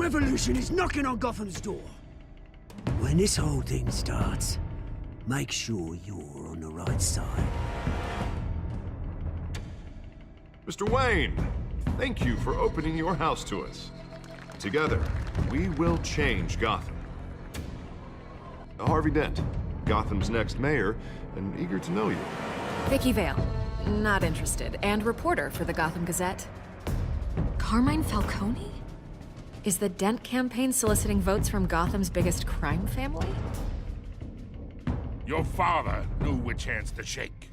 revolution is knocking on Gotham's door. When this whole thing starts, make sure you're on the right side. Mr. Wayne, thank you for opening your house to us. Together, we will change Gotham. Harvey Dent, Gotham's next mayor, and eager to know you. Vicky Vale, not interested, and reporter for the Gotham Gazette. Carmine Falcone? Is the Dent campaign soliciting votes from Gotham's biggest crime family? Your father knew which hands to shake.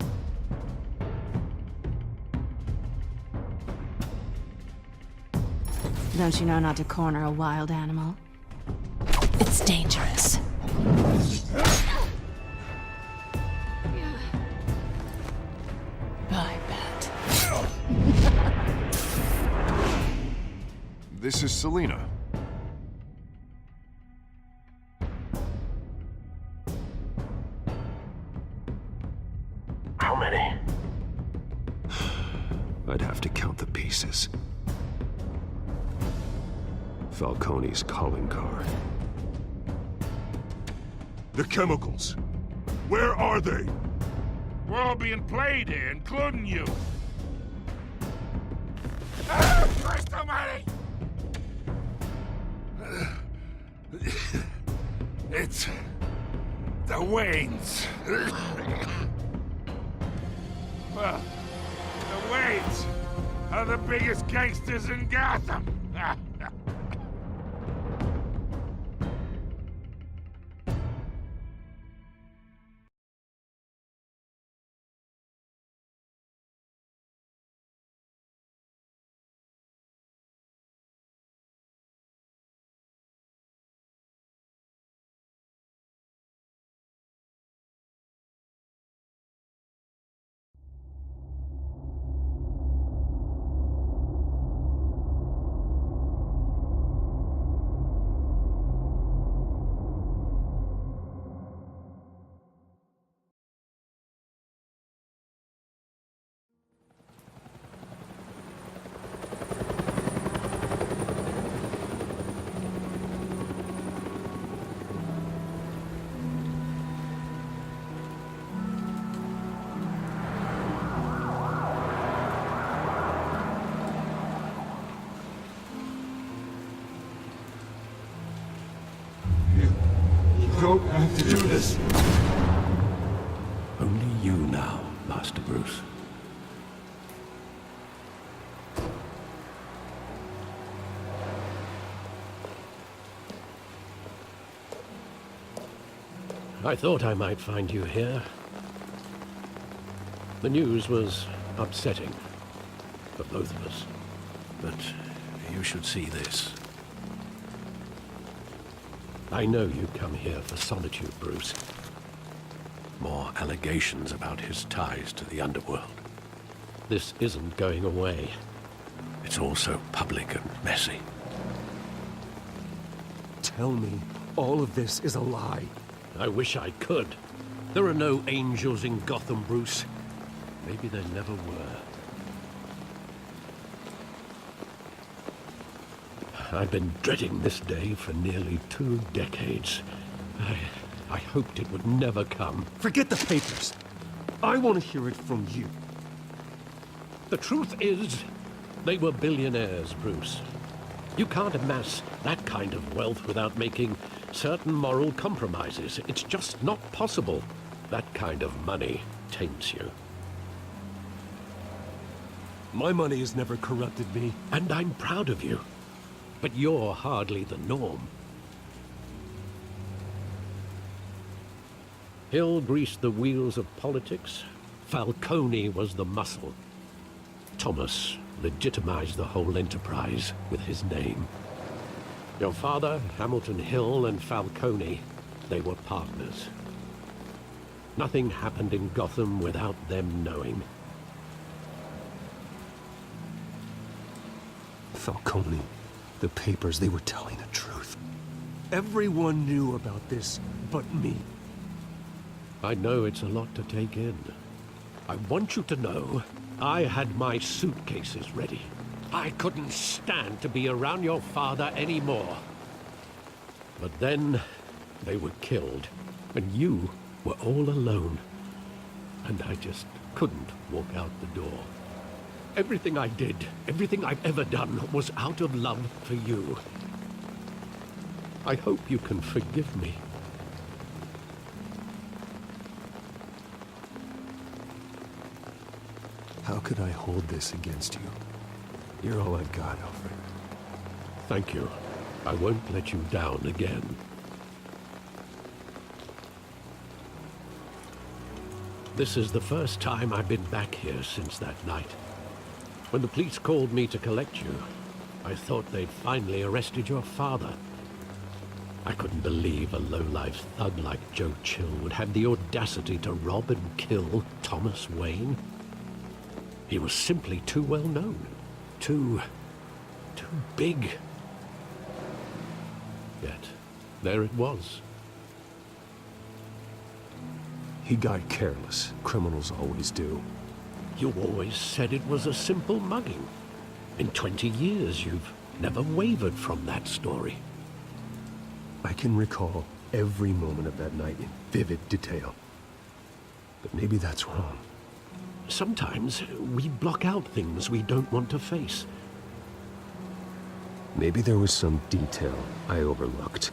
Don't you know not to corner a wild animal? It's dangerous. I bet. This is Selina. How many? I'd have to count the pieces. Falcone's calling card. The chemicals. Where are they? We're all being played here, including you. Ah, Christ almighty! It's the Waynes. Well, the Waynes are the biggest gangsters in Gotham. Don't have to do this. Only you now, Master Bruce. I thought I might find you here. The news was upsetting for both of us. But you should see this. I know you come here for solitude, Bruce. More allegations about his ties to the underworld. This isn't going away. It's all so public and messy. Tell me, all of this is a lie. I wish I could. There are no angels in Gotham, Bruce. Maybe there never were. I've been dreading this day for nearly 2 decades. I hoped it would never come. Forget the papers. I want to hear it from you. The truth is, they were billionaires, Bruce. You can't amass that kind of wealth without making certain moral compromises. It's just not possible. That kind of money taints you. My money has never corrupted me. And I'm proud of you. But you're hardly the norm. Hill greased the wheels of politics. Falcone was the muscle. Thomas legitimized the whole enterprise with his name. Your father, Hamilton Hill, and Falcone, they were partners. Nothing happened in Gotham without them knowing. Falcone, the papers, they were telling the truth. Everyone knew about this but me. I know it's a lot to take in. I want you to know I had my suitcases ready. I couldn't stand to be around your father anymore. But then they were killed, and you were all alone. And I just couldn't walk out the door. Everything I did, everything I've ever done, was out of love for you. I hope you can forgive me. How could I hold this against you? You're all I've got, Alfred. Thank you. I won't let you down again. This is the first time I've been back here since that night. When the police called me to collect you, I thought they'd finally arrested your father. I couldn't believe a low-life thug like Joe Chill would have the audacity to rob and kill Thomas Wayne. He was simply too well known. Too big. Yet, there it was. He got careless. Criminals always do. You always said it was a simple mugging. In 20 years, you've never wavered from that story. I can recall every moment of that night in vivid detail. But maybe that's wrong. Sometimes we block out things we don't want to face. Maybe there was some detail I overlooked.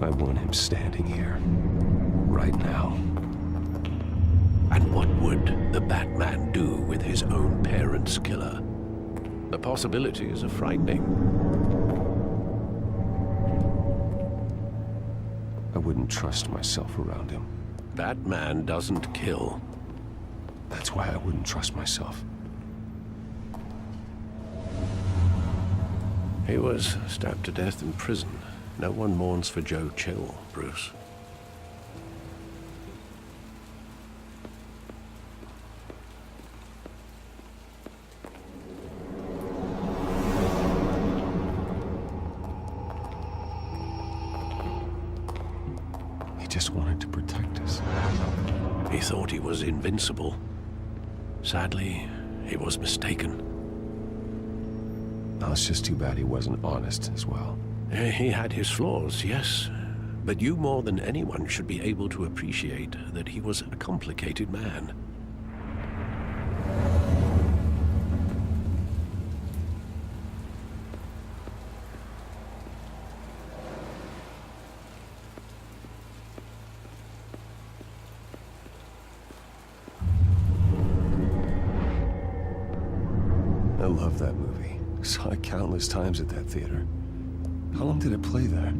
I want him standing here, right now. And what would the Batman do with his own parents' killer? The possibilities are frightening. I wouldn't trust myself around him. Batman doesn't kill. That's why I wouldn't trust myself. He was stabbed to death in prison. No one mourns for Joe Chill, Bruce. He just wanted to protect us. He thought he was invincible. Sadly, he was mistaken. Now, it's just too bad he wasn't honest as well. He had his flaws, yes. But you more than anyone should be able to appreciate that he was a complicated man. I love that movie. Saw it countless times at that theater. How long did it play there?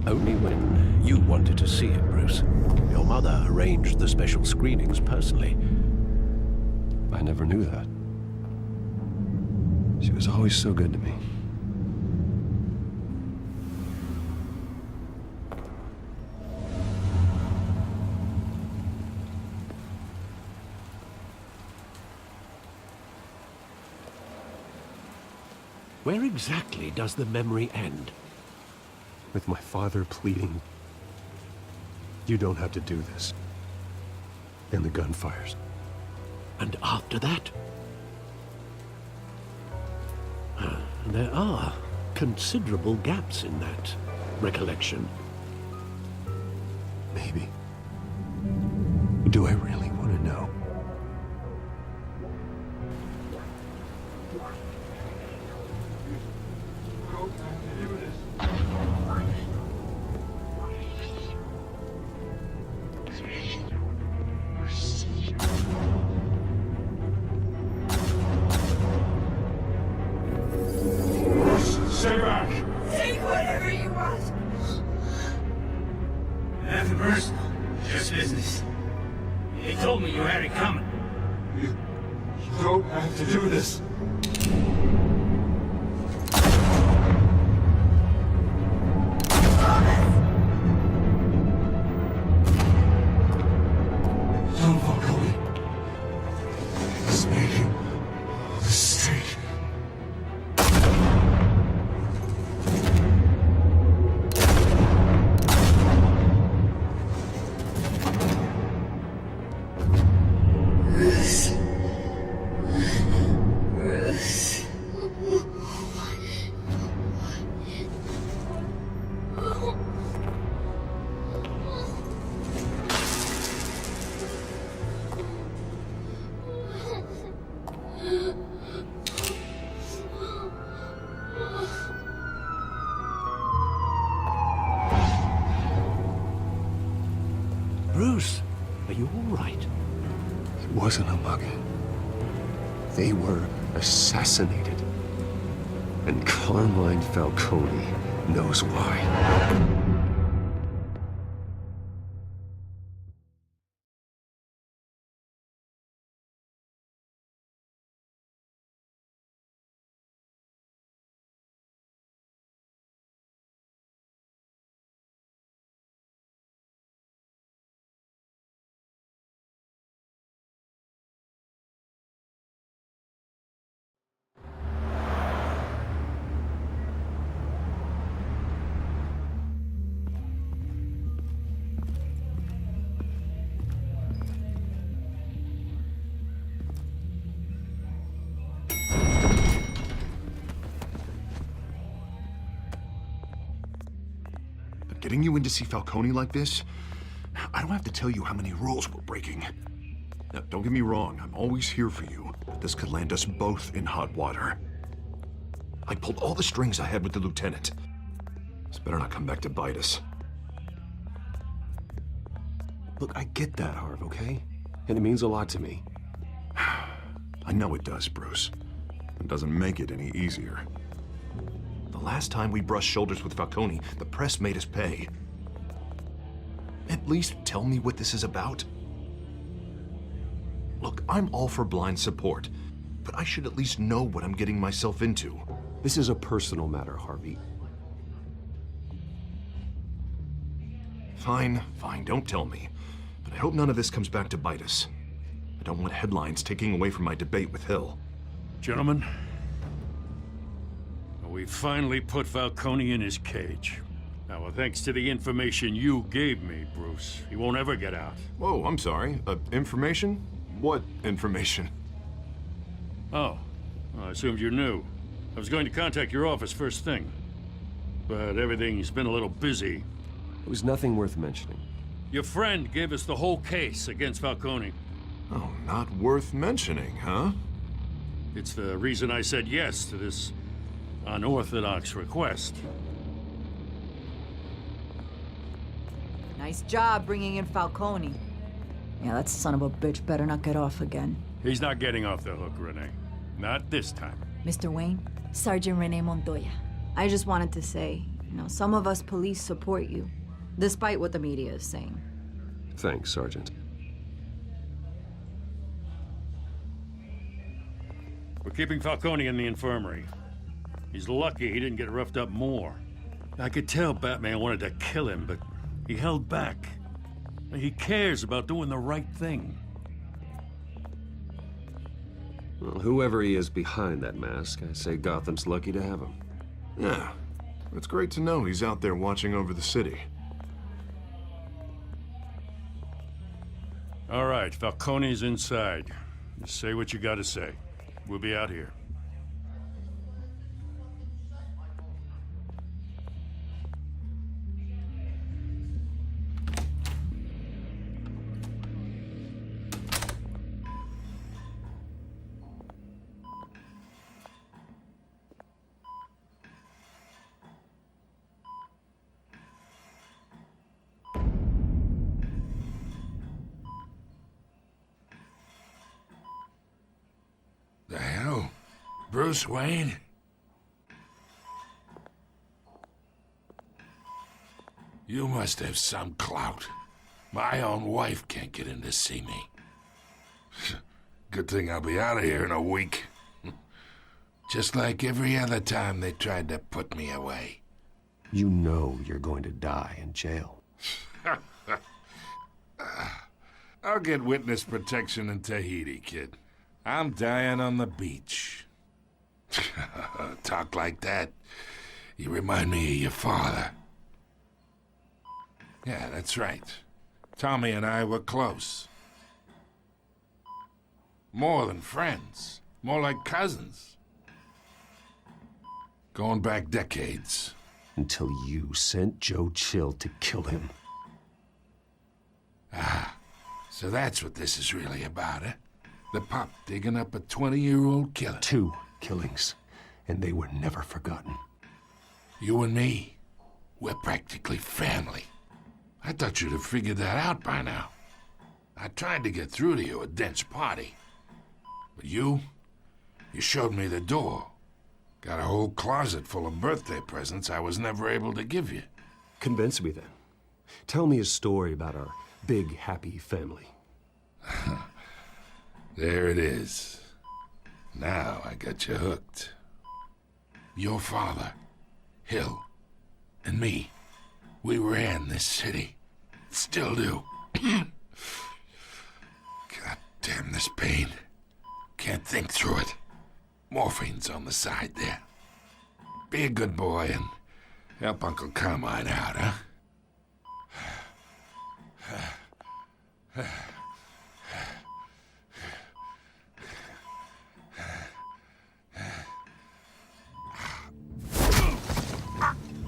Only when you wanted to see it, Bruce. Your mother arranged the special screenings personally. I never knew that. She was always so good to me. Where exactly does the memory end? With my father pleading, "You don't have to do this." And the gunfires. And after that? There are considerable gaps in that recollection. Maybe. Do I really want to know? Stay back! Take whatever you want. Nothing personal, just business. They told me you had it coming. You don't have to do this. Don't walk away. It's making a mistake. you all right? It wasn't a mugging. They were assassinated. And Carmine Falcone knows why. Getting you in to see Falcone like this? I don't have to tell you how many rules we're breaking. Now, don't get me wrong, I'm always here for you, but this could land us both in hot water. I pulled all the strings I had with the lieutenant. This better not come back to bite us. Look, I get that, Harv, okay? And it means a lot to me. I know it does, Bruce. It doesn't make it any easier. The last time we brushed shoulders with Falcone, the press made us pay. At least tell me what this is about. Look, I'm all for blind support, but I should at least know what I'm getting myself into. This is a personal matter, Harvey. Fine, don't tell me. But I hope none of this comes back to bite us. I don't want headlines taking away from my debate with Hill. Gentlemen, we finally put Falcone in his cage. Now, thanks to the information you gave me, Bruce, he won't ever get out. Whoa, I'm sorry. Information? What information? Oh, well, I assumed you knew. I was going to contact your office first thing, but everything's been a little busy. It was nothing worth mentioning. Your friend gave us the whole case against Falcone. Oh, not worth mentioning, huh? It's the reason I said yes to this unorthodox request. Nice job bringing in Falcone. Yeah, that son of a bitch better not get off again. He's not getting off the hook, Renee. Not this time. Mr. Wayne, Sergeant Renee Montoya. I just wanted to say, some of us police support you, despite what the media is saying. Thanks, Sergeant. We're keeping Falcone in the infirmary. He's lucky he didn't get roughed up more. I could tell Batman wanted to kill him, but he held back. He cares about doing the right thing. Well, whoever he is behind that mask, I say Gotham's lucky to have him. Yeah, it's great to know he's out there watching over the city. All right, Falcone's inside. Just say what you gotta say. We'll be out here. The hell? Bruce Wayne? You must have some clout. My own wife can't get in to see me. Good thing I'll be out of here in a week. Just like every other time they tried to put me away. You know you're going to die in jail. I'll get witness protection in Tahiti, kid. I'm dying on the beach. Talk like that. You remind me of your father. Yeah, that's right. Tommy and I were close. More than friends. More like cousins. Going back decades. Until you sent Joe Chill to kill him. Ah, so that's what this is really about, eh? The pup digging up a 20-year-old killer. 2 killings, and they were never forgotten. You and me, we're practically family. I thought you'd have figured that out by now. I tried to get through to you at Dent's party. But you showed me the door. Got a whole closet full of birthday presents I was never able to give you. Convince me then. Tell me a story about our big, happy family. There it is. Now I got you hooked. Your father, Hill, and me, we ran this city. Still do. God damn this pain. Can't think through it. Morphine's on the side there. Be a good boy and help Uncle Carmine out, huh?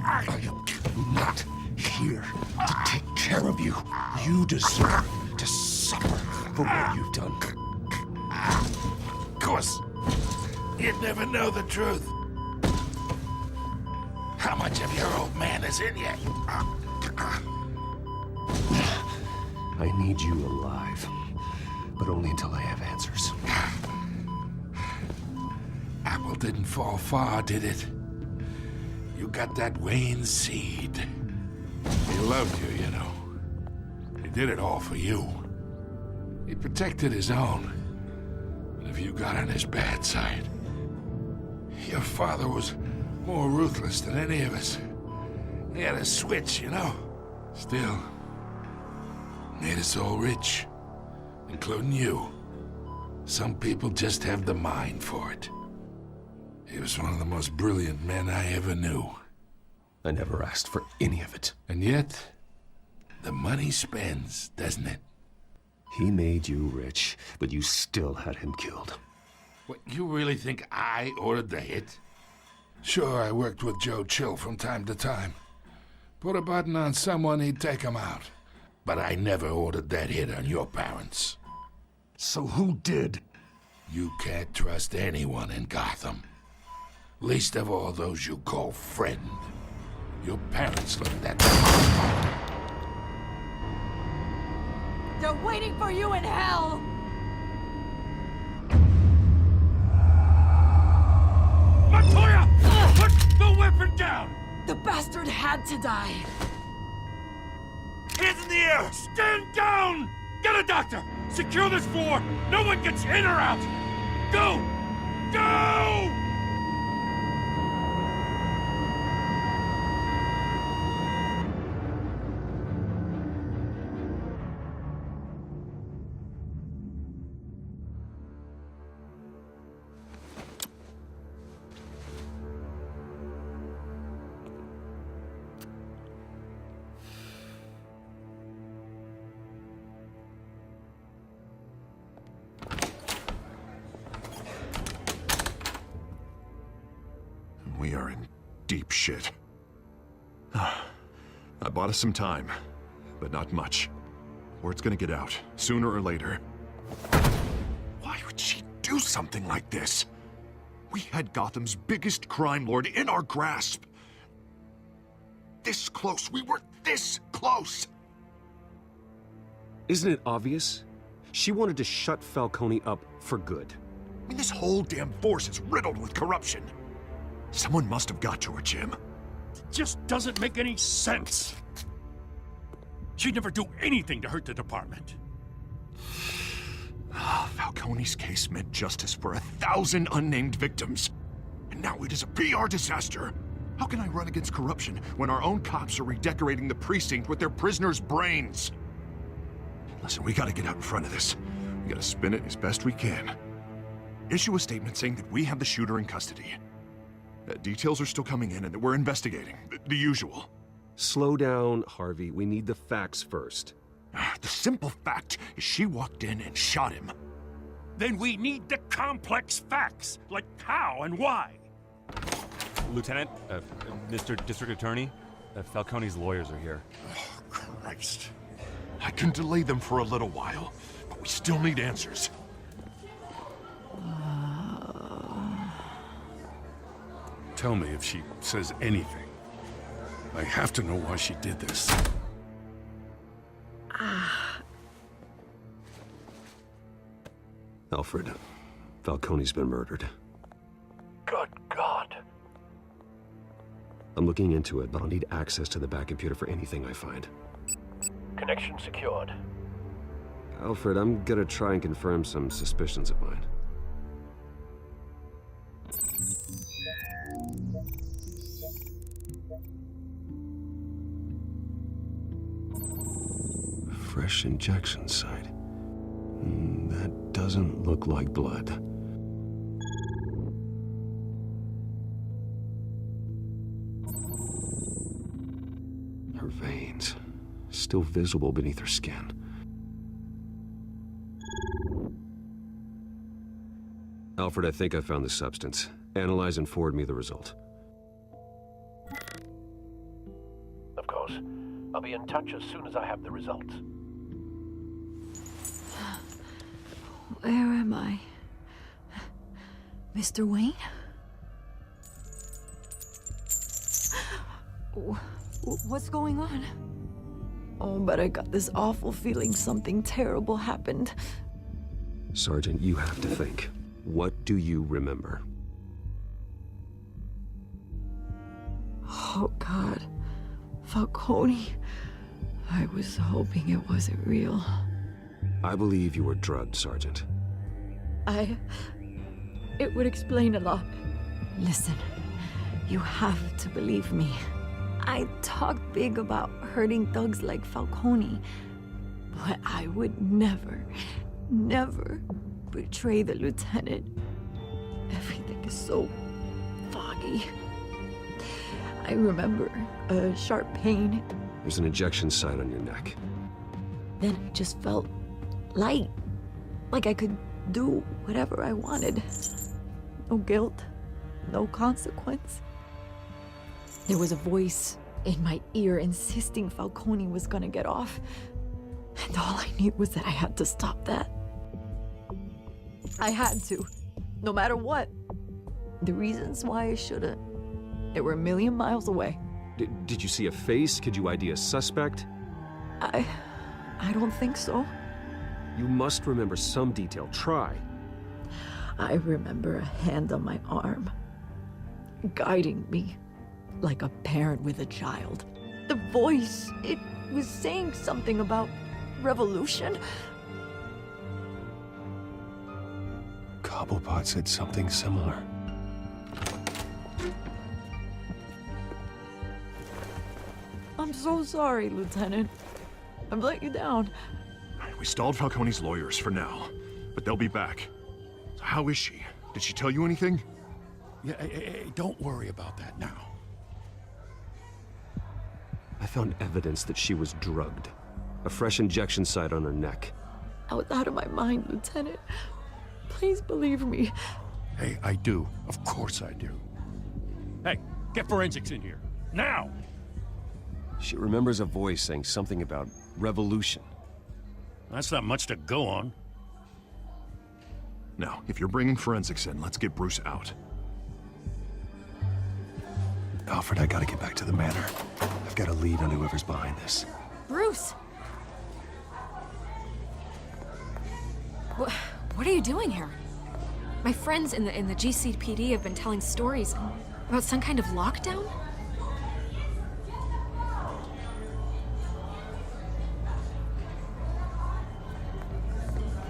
I am not here to take care of you. You deserve to suffer for what you've done. Of course, you'd never know the truth. How much of your old man is in you? I need you alive, but only until I have answers. Apple didn't fall far, did it? You got that Wayne seed. He loved you, you know. He did it all for you. He protected his own. And if you got on his bad side, your father was more ruthless than any of us. He had a switch, you know. Still, made us all rich, including you. Some people just have the mind for it. He was one of the most brilliant men I ever knew. I never asked for any of it. And yet, the money spends, doesn't it? He made you rich, but you still had him killed. What, you really think I ordered the hit? Sure, I worked with Joe Chill from time to time. Put a button on someone, he'd take him out. But I never ordered that hit on your parents. So who did? You can't trust anyone in Gotham. Least of all those you call friend. Your parents looked at them. They're waiting for you in hell! Montoya! Put the weapon down! The bastard had to die. Hands in the air! Stand down! Get a doctor! Secure this floor! No one gets in or out! Go! Go! We are in deep shit. I bought us some time, but not much. Word's gonna get out, sooner or later. Why would she do something like this? We had Gotham's biggest crime lord in our grasp. This close. We were this close. Isn't it obvious? She wanted to shut Falcone up for good. I mean, this whole damn force is riddled with corruption. Someone must have got to her, Jim. It just doesn't make any sense. She'd never do anything to hurt the department. Falcone's case meant justice for 1,000 unnamed victims. And now it is a PR disaster. How can I run against corruption when our own cops are redecorating the precinct with their prisoners' brains? Listen, we gotta get out in front of this. We gotta spin it as best we can. Issue a statement saying that we have the shooter in custody. Details are still coming in and that we're investigating. The usual. Slow down, Harvey. We need the facts first. The simple fact is she walked in and shot him. Then we need the complex facts, like how and why. Lieutenant, Mr. District Attorney, Falcone's lawyers are here. Oh, Christ. I can delay them for a little while, but we still need answers. Tell me if she says anything. I have to know why she did this. Alfred, Falcone's been murdered. Good God. I'm looking into it, but I'll need access to the back computer for anything I find. Connection secured. Alfred, I'm gonna try and confirm some suspicions of mine. A fresh injection site. That doesn't look like blood. Her veins, still visible beneath her skin. Alfred, I think I found the substance. Analyze and forward me the result. Of course. I'll be in touch as soon as I have the results. Where am I? Mr. Wayne? What's going on? Oh, but I got this awful feeling something terrible happened. Sergeant, you have to think. What do you remember? Oh, God. Falcone. I was hoping it wasn't real. I believe you were drugged, Sergeant. It would explain a lot. Listen, you have to believe me. I talk big about hurting thugs like Falcone, but I would never betray the lieutenant. Everything is so foggy. I remember a sharp pain. There's an injection site on your neck. Then I just felt light, like I could do whatever I wanted. No guilt, no consequence. There was a voice in my ear insisting Falcone was gonna get off. And all I knew was that I had to stop that. I had to, no matter what. The reasons why I shouldn't, they were a million miles away. Did you see a face? Could you ID a suspect? I don't think so. You must remember some detail. Try. I remember a hand on my arm, guiding me like a parent with a child. The voice, it was saying something about revolution. Cobblepot said something similar. I'm so sorry, Lieutenant. I've let you down. We stalled Falcone's lawyers for now, but they'll be back. So how is she? Did she tell you anything? Yeah, hey, don't worry about that now. I found evidence that she was drugged. A fresh injection site on her neck. I was out of my mind, Lieutenant. Please believe me. Hey, I do. Of course I do. Hey, get forensics in here. Now! She remembers a voice saying something about revolution. That's not much to go on. Now, if you're bringing forensics in, let's get Bruce out. Alfred, I gotta get back to the manor. I've got a lead on whoever's behind this. Bruce! What are you doing here? My friends in the GCPD have been telling stories about some kind of lockdown?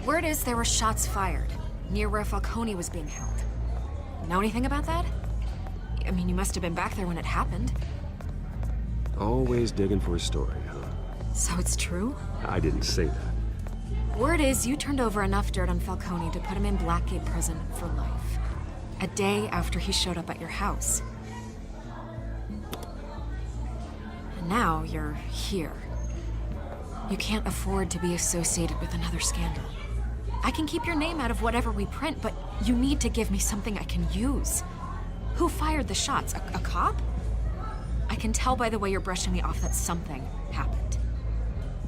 Word is there were shots fired near where Falcone was being held. Know anything about that? I mean, you must have been back there when it happened. Always digging for a story, huh? So it's true? I didn't say that. Word is you turned over enough dirt on Falcone to put him in Blackgate Prison for life. A day after he showed up at your house. And now you're here. You can't afford to be associated with another scandal. I can keep your name out of whatever we print, but you need to give me something I can use. Who fired the shots? A cop? I can tell by the way you're brushing me off that something happened.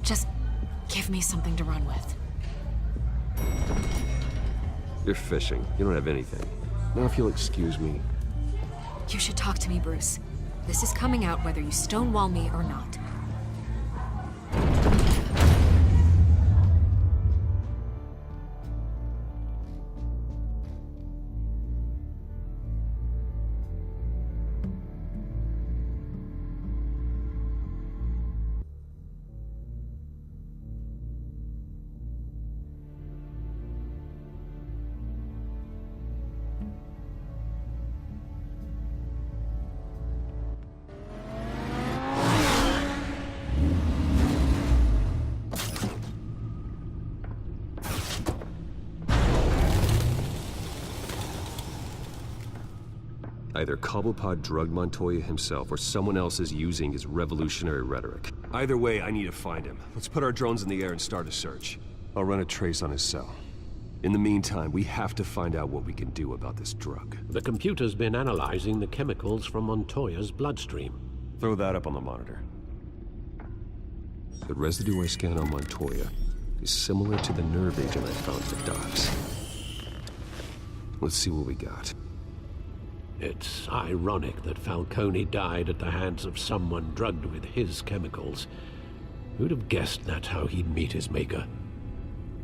Just give me something to run with. You're fishing. You don't have anything. Now if you'll excuse me. You should talk to me, Bruce. This is coming out whether you stonewall me or not. Either Cobblepot drugged Montoya himself, or someone else is using his revolutionary rhetoric. Either way, I need to find him. Let's put our drones in the air and start a search. I'll run a trace on his cell. In the meantime, we have to find out what we can do about this drug. The computer's been analyzing the chemicals from Montoya's bloodstream. Throw that up on the monitor. The residue I scan on Montoya is similar to the nerve agent I found at the docks. Let's see what we got. It's ironic that Falcone died at the hands of someone drugged with his chemicals. Who'd have guessed that's how he'd meet his maker?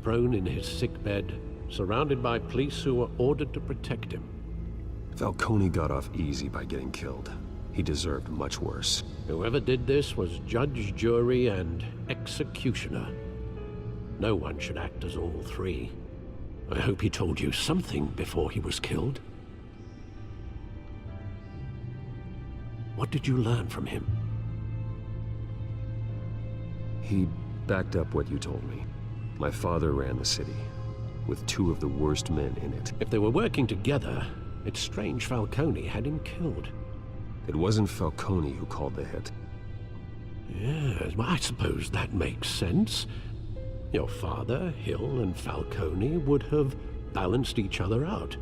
Prone in his sickbed, surrounded by police who were ordered to protect him. Falcone got off easy by getting killed. He deserved much worse. Whoever did this was judge, jury, and executioner. No one should act as all three. I hope he told you something before he was killed. What did you learn from him? He backed up what you told me. My father ran the city, with two of the worst men in it. If they were working together, it's strange Falcone had him killed. It wasn't Falcone who called the hit. Yes, well, I suppose that makes sense. Your father, Hill, and Falcone would have balanced each other out.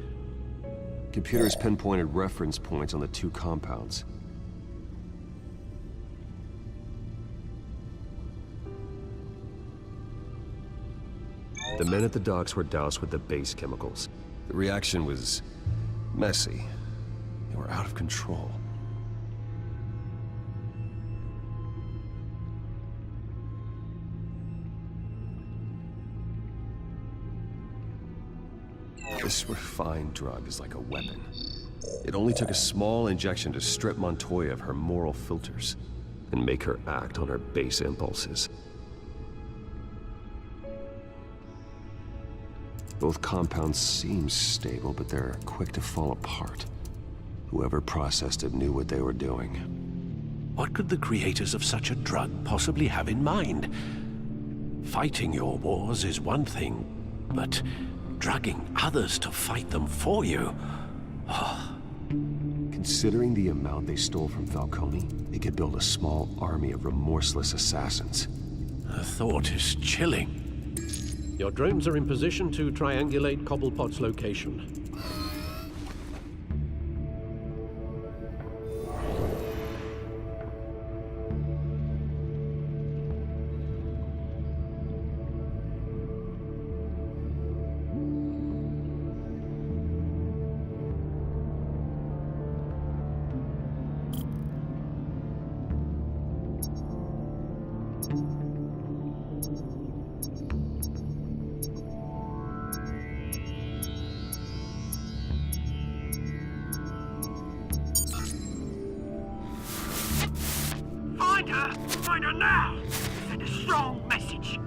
Computers pinpointed reference points on the two compounds. The men at the docks were doused with the base chemicals. The reaction was messy. They were out of control. This refined drug is like a weapon. It only took a small injection to strip Montoya of her moral filters and make her act on her base impulses. Both compounds seem stable, but they're quick to fall apart. Whoever processed it knew what they were doing. What could the creators of such a drug possibly have in mind? Fighting your wars is one thing, but drugging others to fight them for you? Considering the amount they stole from Falcone, they could build a small army of remorseless assassins. The thought is chilling. Your drones are in position to triangulate Cobblepot's location. Find her now! Send a strong message!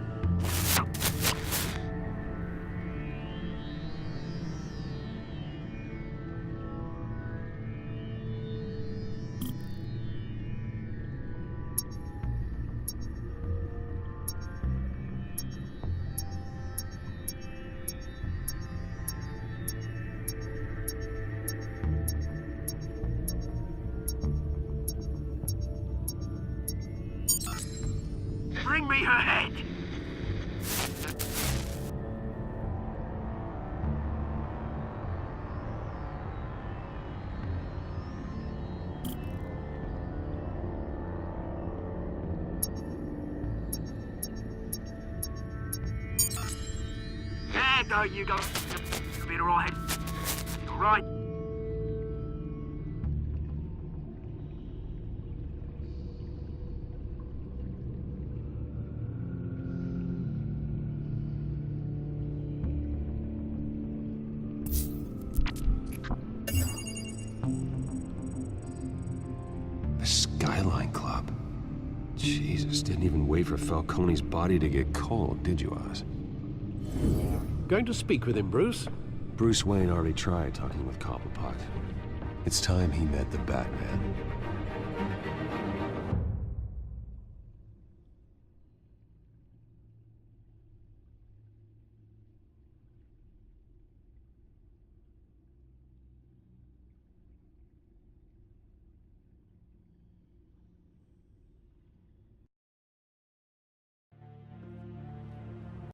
Bring me her head! There you go. You'll be alright. Alright. The Skyline Club. Jesus, didn't even wait for Falcone's body to get cold, did you, Oz? Going to speak with him, Bruce? Bruce Wayne already tried talking with Cobblepot. It's time he met the Batman.